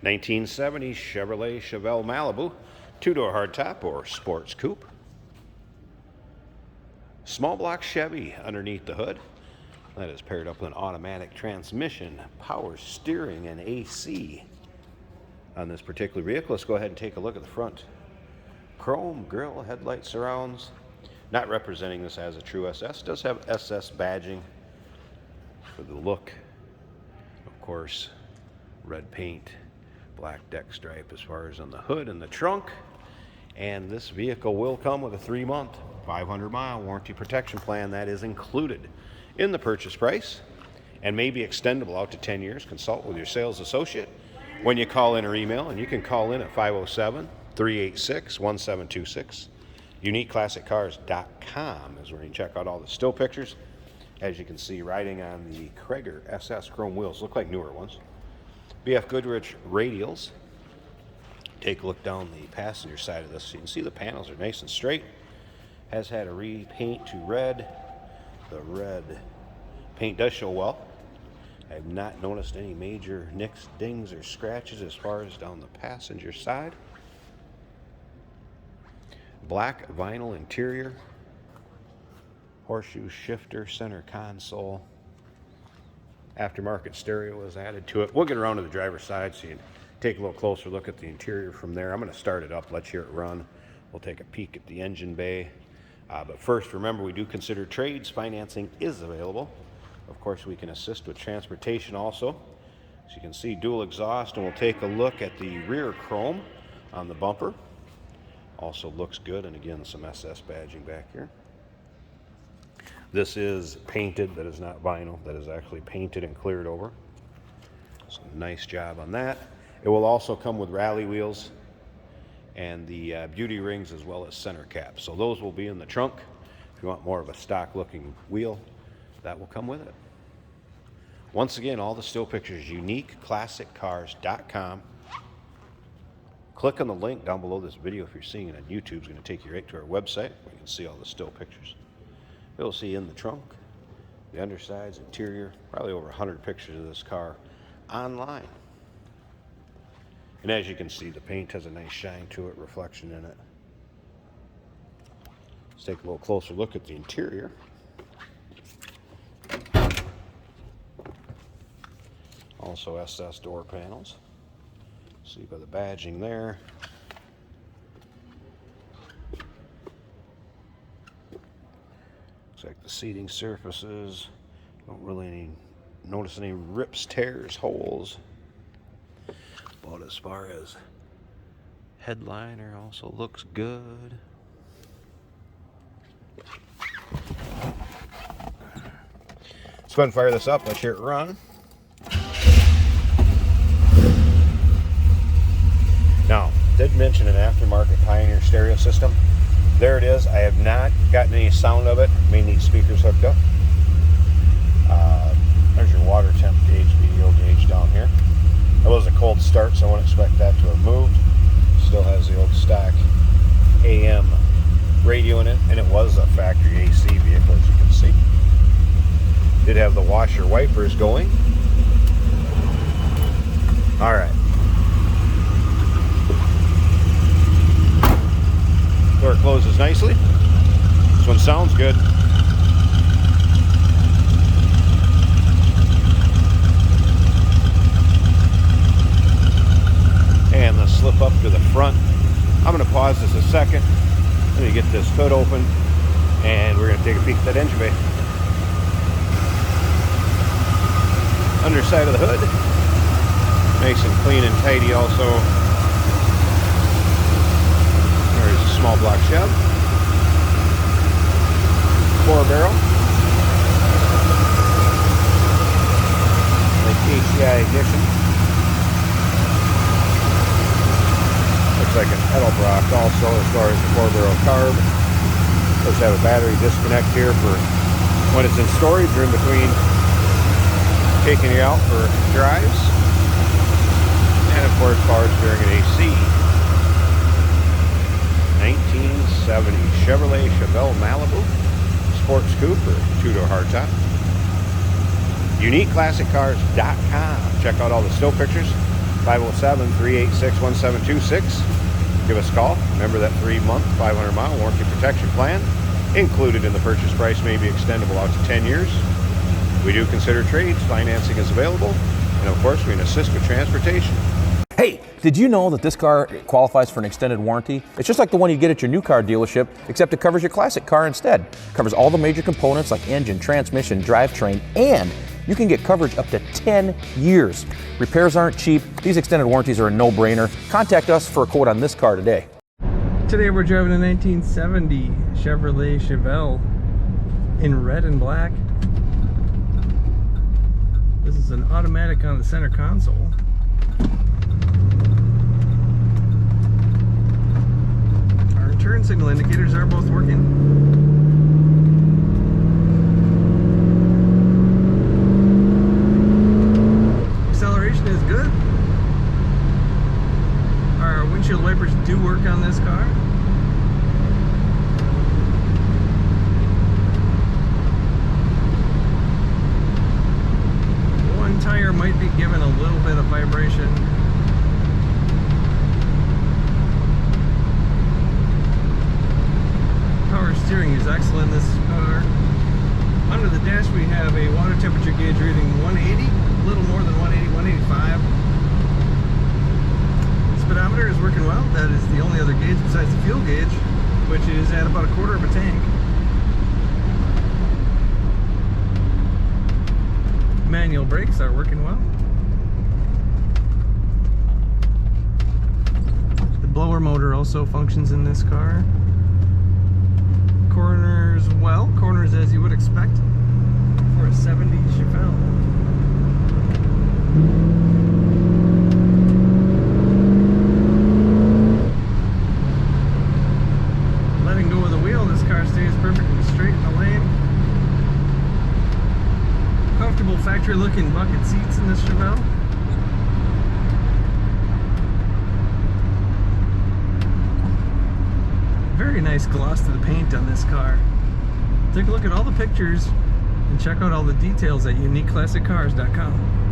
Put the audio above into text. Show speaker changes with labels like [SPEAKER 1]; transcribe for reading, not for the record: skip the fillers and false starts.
[SPEAKER 1] 1970 Chevrolet Chevelle Malibu, two-door hardtop or sports coupe. Small block Chevy underneath the hood. That is paired up with an automatic transmission, power steering, and AC on this particular vehicle. Let's go ahead and take a look at the front. Chrome grille, headlight surrounds. Not representing this as a true SS. Does have SS badging for the look. Of course, red paint, black deck stripe as far as on the hood and the trunk. And this vehicle will come with a 3-month, 500-mile warranty protection plan. That is included in the purchase price and may be extendable out to 10 years. Consult with your sales associate when you call in or email, and you can call in at 507-386-1726. UniqueClassicCars.com is where you can check out all the still pictures. As you can see, riding on the Krager SS chrome wheels, look like newer ones. BF Goodrich radials. Take a look down the passenger side of this. You can see the panels are nice and straight. Has had a repaint to red. The red paint does show well. I have not noticed any major nicks, dings, or scratches as far as down the passenger side. Black vinyl interior. Horseshoe shifter, center console. Aftermarket stereo is added to it. We'll get around to the driver's side so you can take a little closer look at the interior from there. I'm going to start it up, let you hear it run. We'll take a peek at the engine bay. But first, remember, we do consider trades. Financing is available. Of course, we can assist with transportation also. As you can see, dual exhaust, and we'll take a look at the rear chrome on the bumper. Also looks good, and again, some SS badging back here. This is painted, that is not vinyl, that is actually painted and cleared over. So nice job on that. It will also come with rally wheels and the beauty rings as well as center caps. So those will be in the trunk. If you want more of a stock looking wheel, that will come with it. Once again, all the still pictures, UniqueClassicCars.com. Click on the link down below this video if you're seeing it on YouTube. It's going to take you right to our website where you can see all the still pictures. You'll see in the trunk, the undersides, interior, probably over 100 pictures of this car online. And as you can see, the paint has a nice shine to it, reflection in it. Let's take a little closer look at the interior. Also SS door panels. See by the badging there. Looks like the seating surfaces. Don't really notice any rips, tears, holes. But as far as headliner, also looks good. Let's go ahead and fire this up. Let's hear it run. Now, did mention an aftermarket Pioneer stereo system. There it is. I have not gotten any sound of it. May need speakers hooked up. There's your water temp gauge, VDO gauge down here. That was a cold start, so I wouldn't expect that to have moved. Still has the old stock AM radio in it, and it was a factory AC vehicle, as you can see. Did have the washer wipers going. All right. Door closes nicely. This one sounds good. And let's slip up to the front. I'm going to pause this a second. Let me get this hood open, and we're going to take a peek at that engine bay. Underside of the hood, nice and clean and tidy also. There's a small block Chev. 4-barrel. Like HCI ignition. Looks like an Edelbrock also as far as the 4-barrel carb. Does have a battery disconnect here for when it's in storage or in between taking you out for drives. And of course, power steering and AC. 1970 Chevrolet Chevelle Malibu Sports Coupe or two-door hardtop. UniqueClassicCars.com. Check out all the still pictures. 507-386-1726. Give us a call. Remember that 3-month, 500-mile warranty protection plan included in the purchase price may be extendable out to 10 years. We do consider trades. Financing is available. And of course, we can assist with transportation.
[SPEAKER 2] Hey, did you know that this car qualifies for an extended warranty? It's just like the one you get at your new car dealership, except it covers your classic car instead. It covers all the major components like engine, transmission, drivetrain, and you can get coverage up to 10 years. Repairs aren't cheap. These extended warranties are a no-brainer. Contact us for a quote on this car today.
[SPEAKER 3] Today we're driving a 1970 Chevrolet Chevelle in red and black. This is an automatic on the center console. Our turn signal indicators are both working. Acceleration is good. Our windshield wipers do work on this car. One tire might be giving a little bit of vibration. Power steering is excellent in this car. Under the dash we have a water temperature gauge reading 180, a little more than 180, 185. Speedometer is working well. That is the only other gauge besides the fuel gauge, which is at about a quarter of a tank. Manual brakes are working well. The blower motor also functions in this car. Corners, well, corners as you would expect for a 70 Chevelle. Letting go of the wheel, this car stays perfectly straight in the lane. Comfortable factory looking bucket seats in this Chevelle. Very nice gloss to the paint on this car. Take a look at all the pictures and check out all the details at uniqueclassiccars.com.